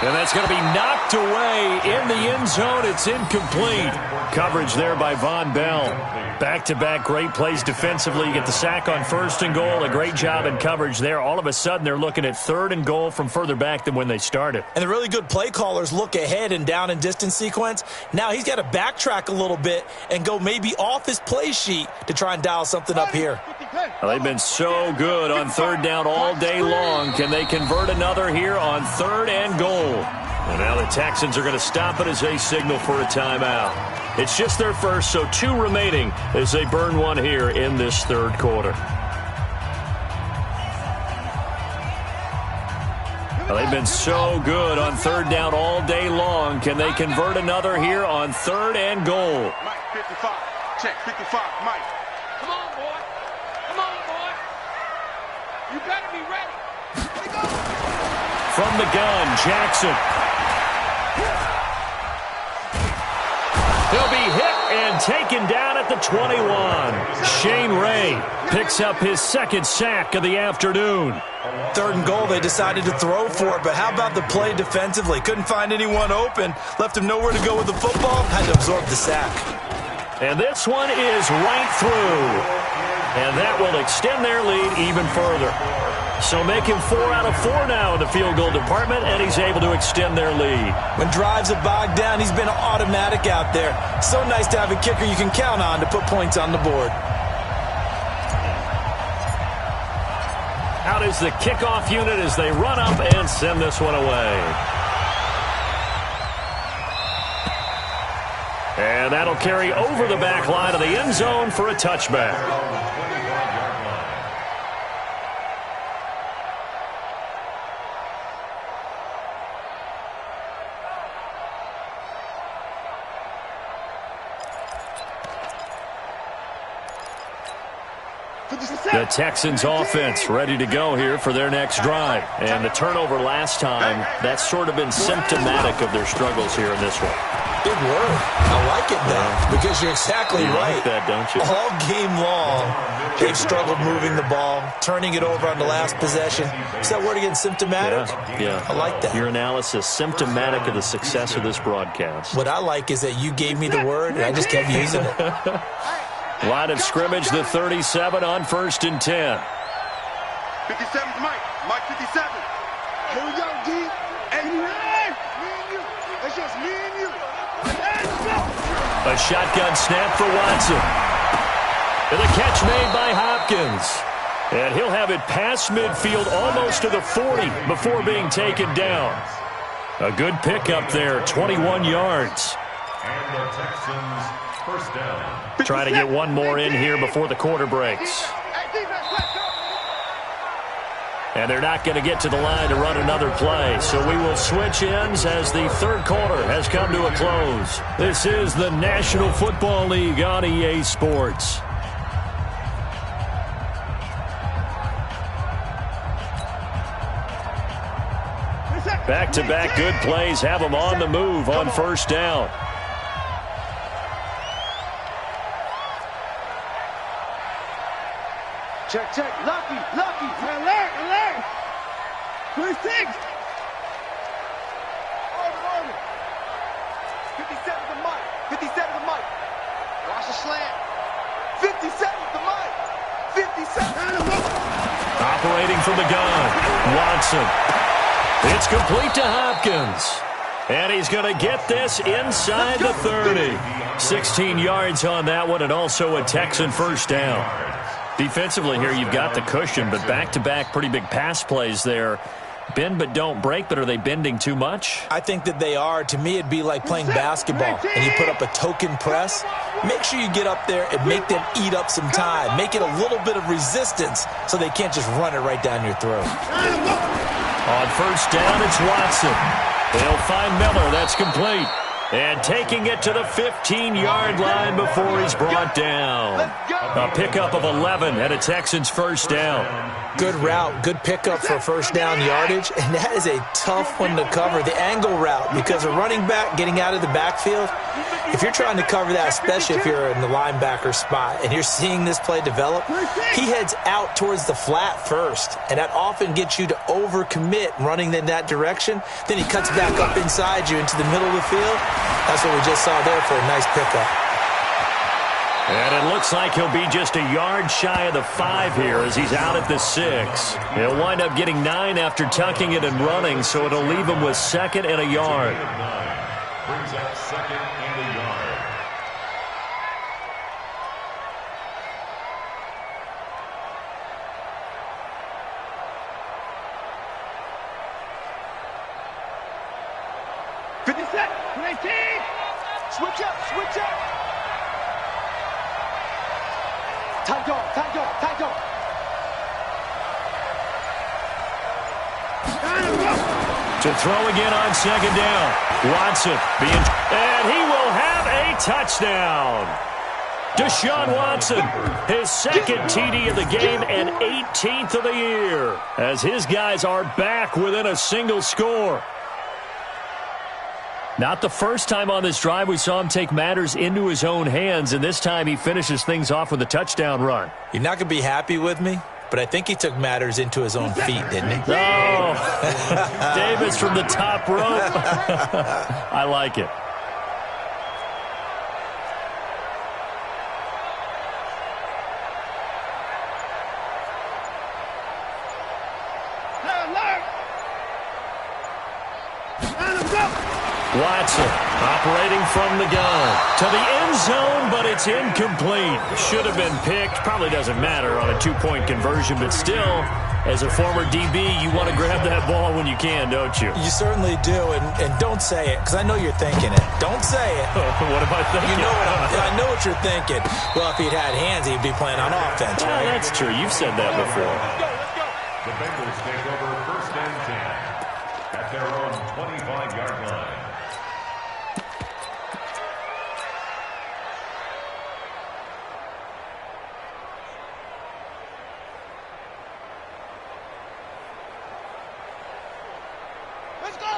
And that's going to be knocked away in the end zone. It's incomplete. Coverage there by Von Bell. Back-to-back great plays defensively. You get the sack on 1st and goal. A great job in coverage there. All of a sudden, they're looking at 3rd and goal from further back than when they started. And the really good play callers look ahead and down and distance sequence. Now he's got to backtrack a little bit and go maybe off his play sheet to try and dial something up here. Well, they've been so good on 3rd down all day long. Can they convert another here on 3rd and goal? And now the Texans are going to stop it as they signal for a timeout. It's just their first, so 2 remaining as they burn one here in this 3rd quarter. Well, they've been so good on 3rd down all day long. Can they convert another here on 3rd and goal? Mike, 55. Check 55. Mike. Come on, boy. You better be ready. From the gun, Jackson. He'll be hit and taken down at the 21. Shane Ray picks up his 2nd sack of the afternoon. 3rd and goal, they decided to throw for it, but how about the play defensively? Couldn't find anyone open, left him nowhere to go with the football, had to absorb the sack. And this one is right through. And that will extend their lead even further. So make him 4 out of 4 now in the field goal department, and he's able to extend their lead. When drives are bogged down, he's been automatic out there. So nice to have a kicker you can count on to put points on the board. Out is the kickoff unit as they run up and send this one away. And that'll carry over the back line of the end zone for a touchback. The Texans offense ready to go here for their next drive. And the turnover last time, that's sort of been symptomatic of their struggles here in this one. Big word. I like it, though, because you're exactly right. Like that, don't you? All game long, they've struggled moving the ball, turning it over on the last possession. Is that word again, symptomatic? Yeah. I like that. Your analysis, symptomatic of the success of this broadcast. What I like is that you gave me the word, and I just kept using it. Line of scrimmage, the 37 on 1st and 10. 57's Mike. Mike 57. Here we go, D. Hey, me and you. It's just me and you. Let's go. A shotgun snap for Watson. And the catch made by Hopkins. And he'll have it past midfield almost to the 40 before being taken down. A good pickup there, 21 yards. And the Texans first down. Trying to get one more in here before the quarter breaks. And they're not going to get to the line to run another play. So we will switch ends as the 3rd quarter has come to a close. This is the National Football League on EA Sports. Back-to-back good plays have them on the move on first down. Check, check. Lucky. Alert. 26. Order. 57 to Mike. 57 to Mike. Watch the slant. 57 to Mike. 57. Operating from the gun, Watson. It's complete to Hopkins. And he's going to get this inside the 30. 16 yards on that one, and also a Texan first down. Defensively here, you've got the cushion, but back-to-back pretty big pass plays there. Bend but don't break, but are they bending too much? I think that they are. To me, it'd be like playing basketball, and you put up a token press. Make sure you get up there and make them eat up some time. Make it a little bit of resistance so they can't just run it right down your throat. On first down, it's Watson. They'll find Miller. That's complete. And taking it to the 15-yard line before he's brought down. A pickup of 11 and a Texans first down. Good route, good pickup for first down yardage, and that is a tough one to cover, the angle route, because a running back getting out of the backfield, if you're trying to cover that, especially if you're in the linebacker spot, and you're seeing this play develop, he heads out towards the flat first, and that often gets you to overcommit running in that direction. Then he cuts back up inside you into the middle of the field. That's what we just saw there for a nice pickup. And it looks like he'll be just a yard shy of the 5 here as he's out at the 6. He'll wind up getting 9 after tucking it and running, so it'll leave him with 2nd and a yard. Brings up 2nd and a yard. Switch up. Tight go. To throw again on 2nd down. Watson and he will have a touchdown. Deshaun Watson, his 2nd TD of the game and 18th of the year, as his guys are back within a single score. Not the first time on this drive we saw him take matters into his own hands, and this time he finishes things off with a touchdown run. You're not going to be happy with me, but I think he took matters into his own feet, didn't he? Oh, Davis from the top rope. I like it. Watson operating from the gun to the end zone, but it's incomplete. Should have been picked. Probably doesn't matter on a 2-point conversion, but still, as a former DB, you want to grab that ball when you can, don't you? You certainly do, and don't say it, because I know you're thinking it. Don't say it. What am I thinking? You know I know what you're thinking. Well, if he'd had hands, he'd be playing on offense, right? Yeah, that's true. You've said that before. The Bengals take over 1st and 10 at their own 25-yard line.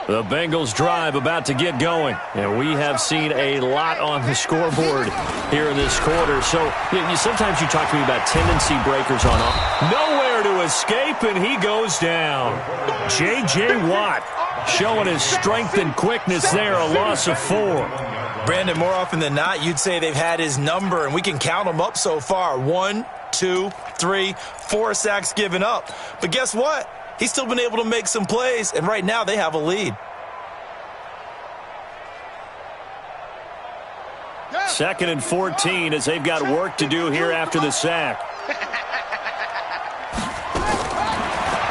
The Bengals drive about to get going, and we have seen a lot on the scoreboard here in this quarter. So sometimes you talk to me about tendency breakers on off. Nowhere to escape, and he goes down. J.J. Watt showing his strength and quickness there, a loss of 4. Brandon, more often than not, you'd say they've had his number, and we can count them up so far. 1, 2, 3, 4 sacks given up. But guess what? He's still been able to make some plays, and right now they have a lead. 2nd and 14 as they've got work to do here after the sack.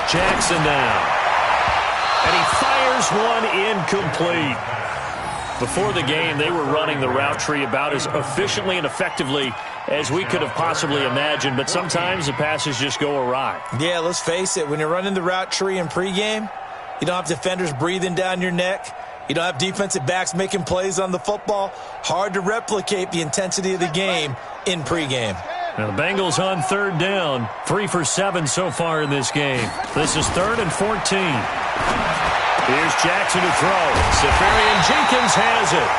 Jackson now. And he fires one incomplete. Before the game, they were running the route tree about as efficiently and effectively as we could have possibly imagined, but sometimes the passes just go awry. Yeah, let's face it. When you're running the route tree in pregame, you don't have defenders breathing down your neck. You don't have defensive backs making plays on the football. Hard to replicate the intensity of the game in pregame. Now the Bengals on 3rd down. 3 for 7 so far in this game. This is 3rd and 14. Here's Jackson to throw. Safarian Jenkins has it.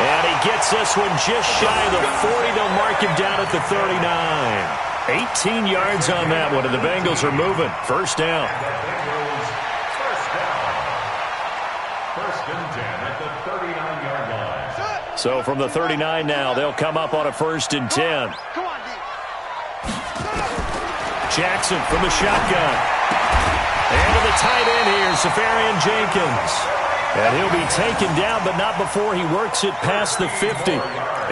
And he gets this one just shy of the 40. They'll mark him down at the 39. 18 yards on that one, and the Bengals are moving. First down. First and 10 at the 39-yard line. So from the 39 now, they'll come up on a 1st and 10. Come on, D. Jackson from the shotgun. And to the tight end here, Safarian Jenkins. And he'll be taken down, but not before he works it past the 50.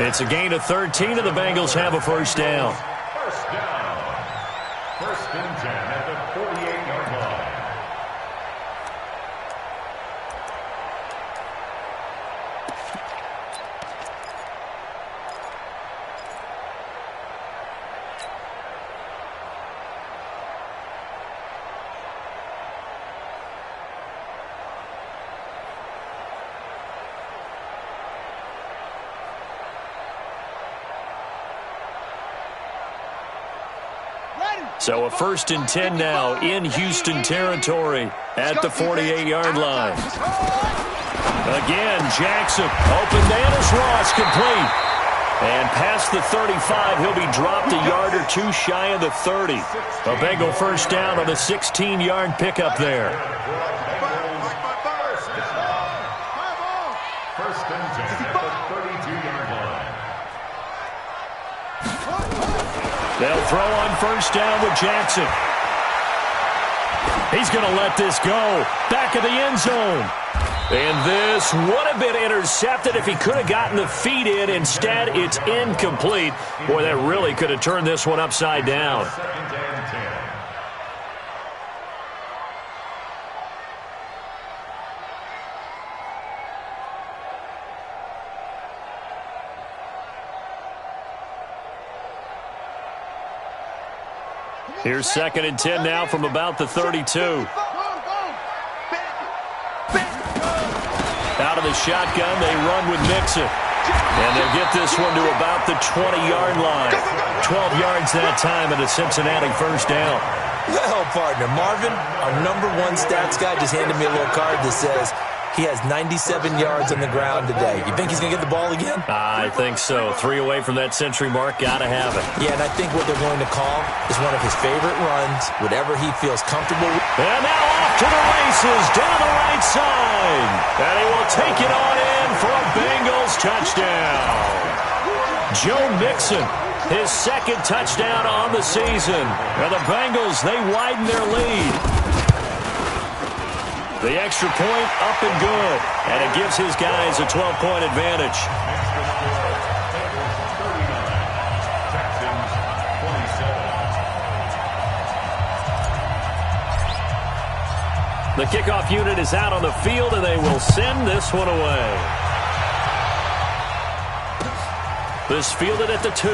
It's a gain of 13, and the Bengals have a first down. First down. First and 10 at the 48-yard line. So a 1st and 10 now in Houston territory at the 48-yard line. Again, Jackson. Open man is Ross, complete. And past the 35, he'll be dropped a yard or two shy of the 30. A Bengal first down on a 16-yard pickup there. First and 10 at the 32-yard line. They'll throw on first down with Jackson. He's going to let this go. Back of the end zone. And this would have been intercepted if he could have gotten the feet in. Instead, it's incomplete. Boy, that really could have turned this one upside down. Second and 10. Here's 2nd and 10 now from about the 32. Out of the shotgun, they run with Mixon. And they'll get this one to about the 20-yard line. 12 yards that time and a Cincinnati first down. Well, partner, Marvin, our #1 stats guy, just handed me a little card that says he has 97 yards on the ground today. You think he's going to get the ball again? I think so. 3 away from that century mark. Got to have it. Yeah, and I think what they're going to call is one of his favorite runs, whatever he feels comfortable with. And now off to the races, down the right side. And he will take it on in for a Bengals touchdown. Joe Mixon, his 2nd touchdown on the season. And the Bengals, they widen their lead. The extra point up and good. And it gives his guys a 12-point advantage. The kickoff unit is out on the field, and they will send this one away. This fielded at the 2.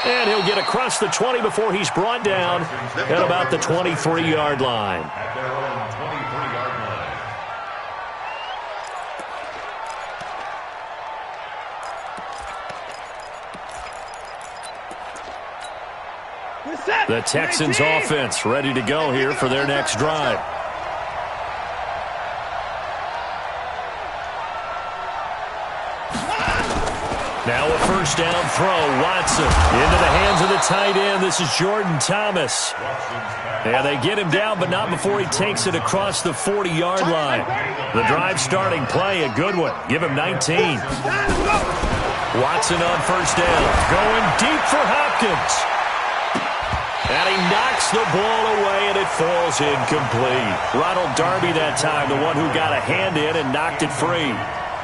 And he'll get across the 20 before he's brought down at about the 23-yard line. At their own 23-yard line. The Texans offense ready to go here for their next drive. Now a first down throw. Watson into the hands of the tight end. This is Jordan Thomas. And they get him down, but not before he takes it across the 40-yard line. The drive starting play, a good one. Give him 19. Watson on first down. Going deep for Hopkins. And he knocks the ball away, and it falls incomplete. Ronald Darby that time, the one who got a hand in and knocked it free.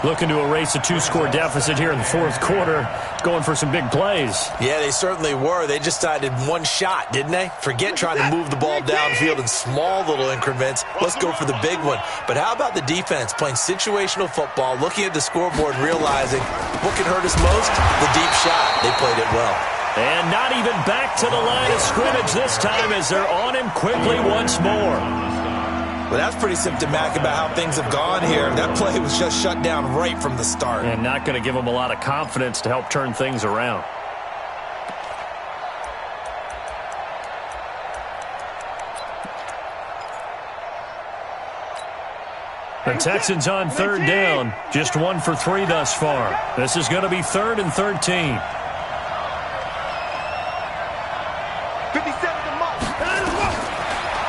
Looking to erase a 2-score deficit here in the 4th quarter. Going for some big plays. Yeah, they certainly were. They just decided one shot, didn't they? Forget trying to move the ball downfield in small little increments. Let's go for the big one. But how about the defense playing situational football, looking at the scoreboard, realizing what can hurt us most? The deep shot. They played it well. And not even back to the line of scrimmage this time as they're on him quickly once more. Well, that's pretty symptomatic about how things have gone here. That play was just shut down right from the start. And not going to give them a lot of confidence to help turn things around. The Texans on third down. Just 1 for 3 thus far. This is going to be 3rd and 13. 57 to Mike.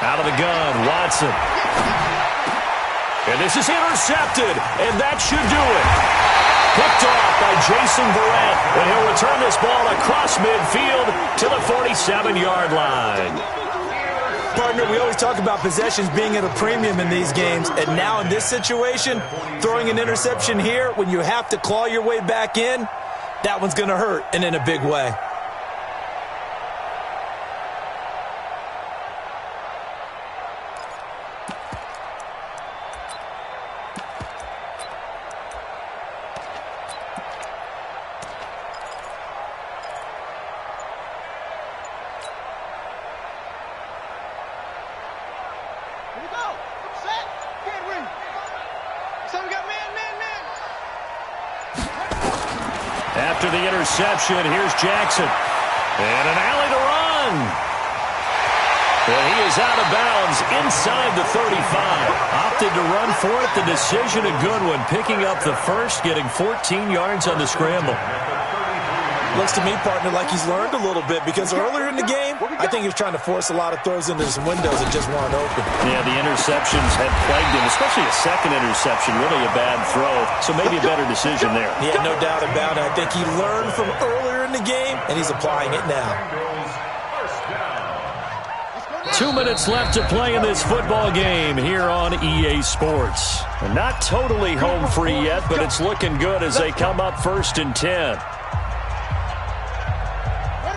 Out of the gun, Watson. And this is intercepted, and that should do it. Picked off by Jason Verrett, and he'll return this ball across midfield to the 47-yard line. Partner, we always talk about possessions being at a premium in these games, and now in this situation, throwing an interception here when you have to claw your way back in, that one's going to hurt, and in a big way. After the interception, here's Jackson. And an alley to run. And he is out of bounds inside the 35. Opted to run for it. The decision a good one. Picking up the first, getting 14 yards on the scramble. Looks to me, partner, like he's learned a little bit because earlier in the game, I think he was trying to force a lot of throws into some windows that just weren't open. Yeah, the interceptions had plagued him, especially a second interception, really a bad throw. So maybe a better decision there. Yeah, no doubt about it. I think he learned from earlier in the game, and he's applying it now. 2 minutes left to play in this football game here on EA Sports. And not totally home free yet, but it's looking good as they come up 1st and 10.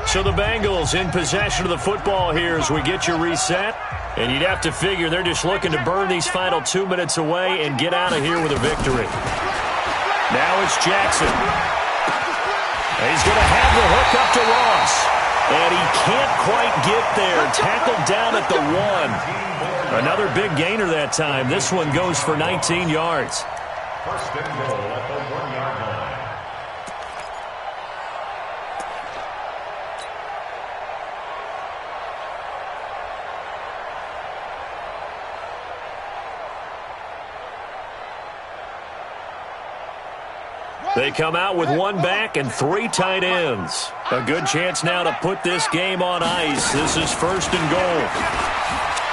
So the Bengals in possession of the football here as we get you reset. And you'd have to figure they're just looking to burn these final 2 minutes away and get out of here with a victory. Now it's Jackson. He's going to have the hook up to Ross. And he can't quite get there. Tackled down at the 1. Another big gainer that time. This one goes for 19 yards. 1st and goal at the 1-yard line. They come out with 1 back and 3 tight ends. A good chance now to put this game on ice. This is 1st and goal.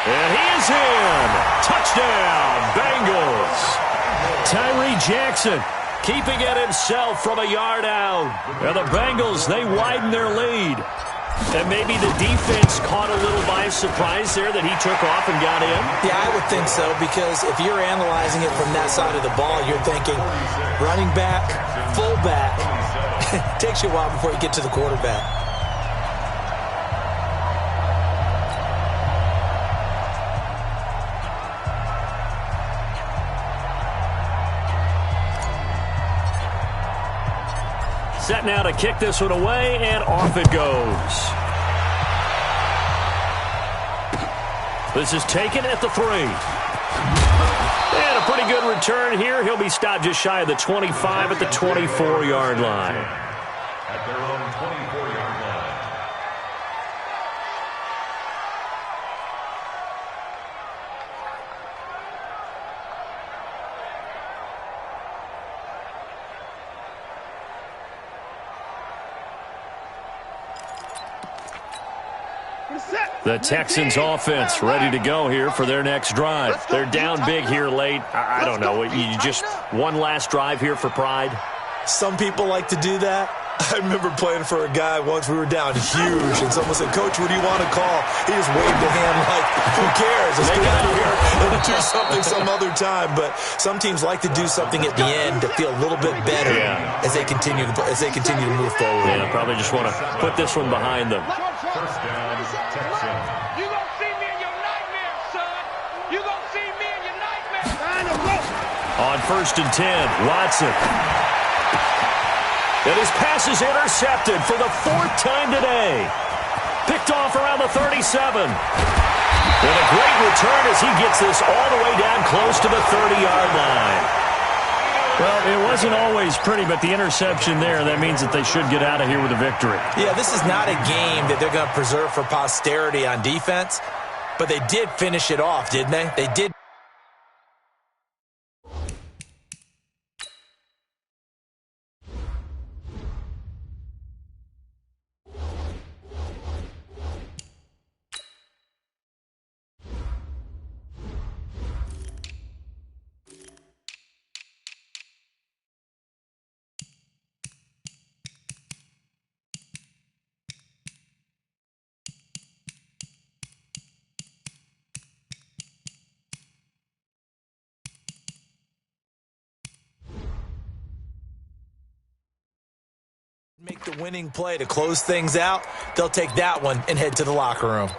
And he is in. Touchdown, Bengals. Tyree Jackson keeping it himself from a yard out. And the Bengals, they widen their lead. And maybe the defense caught a little by surprise there that he took off and got in? Yeah, I would think so, because if you're analyzing it from that side of the ball, you're thinking running back, fullback. It takes you a while before you get to the quarterback. Set now to kick this one away, and off it goes. This is taken at the 3. And a pretty good return here. He'll be stopped just shy of the 25 at the 24-yard line. At their own 24-yard line. The Texans offense ready to go here for their next drive. They're down big here late. I don't know. You just one last drive here for pride? Some people like to do that. I remember playing for a guy once. We were down huge, and someone said, "Coach, what do you want to call?" He just waved a hand like, "Who cares? Let's get out of here and do something some other time." But some teams like to do something at the end to feel a little bit better as they continue to move forward. Yeah, probably just want to put this one behind them. 1st down, Texans. You gonna see me in your nightmares, son. You gonna see me in your nightmares. On 1st and 10, Watson. And his pass is intercepted for the 4th time today. Picked off around the 37. And a great return as he gets this all the way down close to the 30-yard line. Well, it wasn't always pretty, but the interception there, that means that they should get out of here with a victory. Yeah, this is not a game that they're going to preserve for posterity on defense, but they did finish it off, didn't they? They did. the winning play to close things out, they'll take that one and head to the locker room.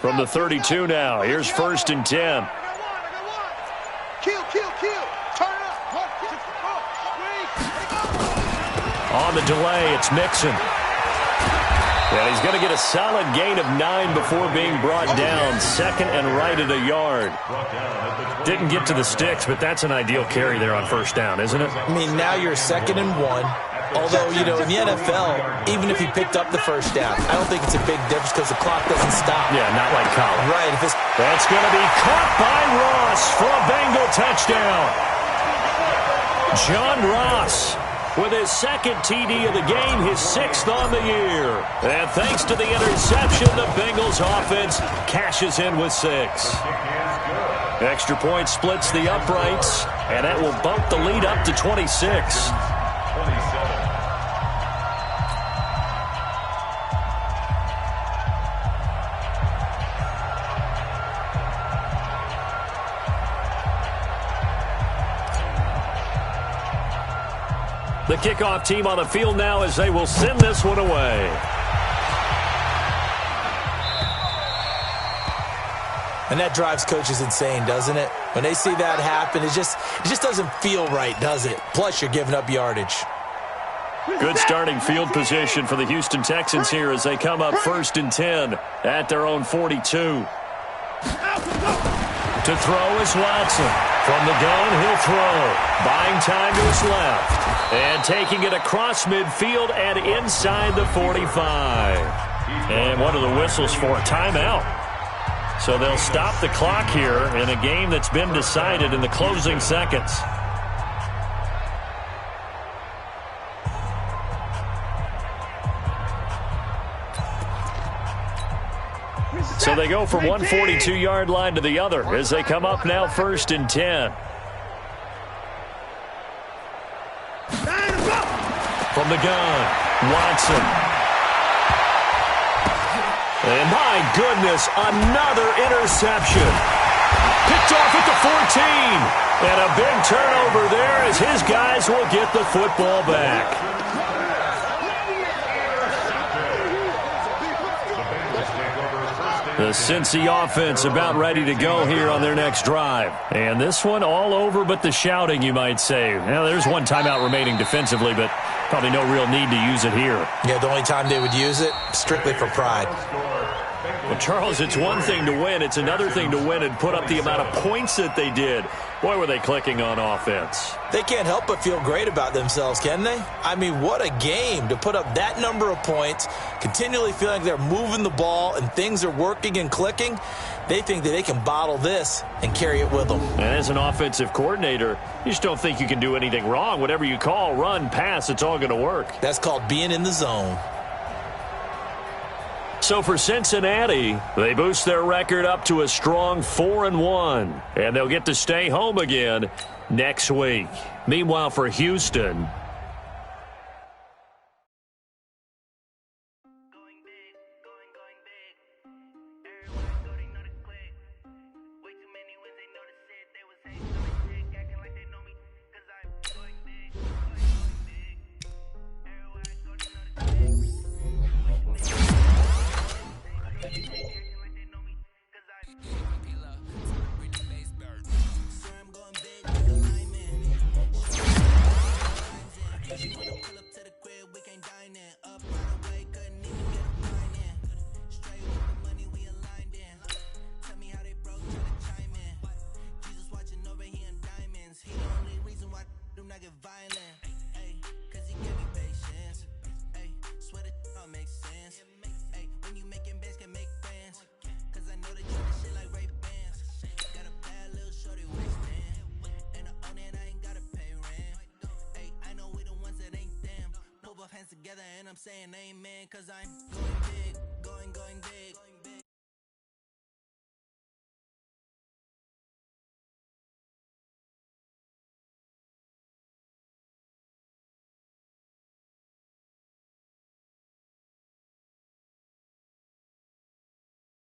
From the 32 now, here's 1st and 10. Kill. Turn it up. On the delay, it's Mixon. And he's going to get a solid gain of 9 before being brought down. 2nd and right at a yard. Didn't get to the sticks, but that's an ideal carry there on 1st down, isn't it? I mean, now you're 2nd and 1. Although, in the NFL, even if he picked up the 1st down, I don't think it's a big difference because the clock doesn't stop. Yeah, not like college. Right. That's going to be caught by Ross for a Bengal touchdown. John Ross with his 2nd TD of the game, his 6th on the year. And thanks to the interception, the Bengals offense cashes in with 6. Extra point splits the uprights, and that will bump the lead up to 26. The kickoff team on the field now as they will send this one away. And that drives coaches insane, doesn't it? When they see that happen, it just doesn't feel right, does it? Plus, you're giving up yardage. Good starting field position for the Houston Texans here as they come up 1st and 10 at their own 42. To throw is Watson. From the gun, he'll throw. Buying time to his left. And taking it across midfield and inside the 45. And what are the whistles for? Timeout. So they'll stop the clock here in a game that's been decided in the closing seconds. So they go from one 42-yard line to the other as they come up now 1st and 10. From the gun, Watson. And my goodness, another interception. Picked off at the 14. And a big turnover there as his guys will get the football back. The Cincy offense about ready to go here on their next drive. And this one all over but the shouting, you might say. Now, there's one timeout remaining defensively, but probably no real need to use it here. Yeah, the only time they would use it, strictly for pride. Well, Charles, it's one thing to win. It's another thing to win and put up the amount of points that they did. Boy, were they clicking on offense. They can't help but feel great about themselves, can they? I mean, what a game to put up that number of points, continually feeling like they're moving the ball and things are working and clicking. They think that they can bottle this and carry it with them. And as an offensive coordinator, you just don't think you can do anything wrong. Whatever you call, run, pass, it's all going to work. That's called being in the zone. So for Cincinnati, they boost their record up to a strong 4-1, and they'll get to stay home again next week. Meanwhile, for Houston, together and I'm saying amen, cause I'm going big, going big.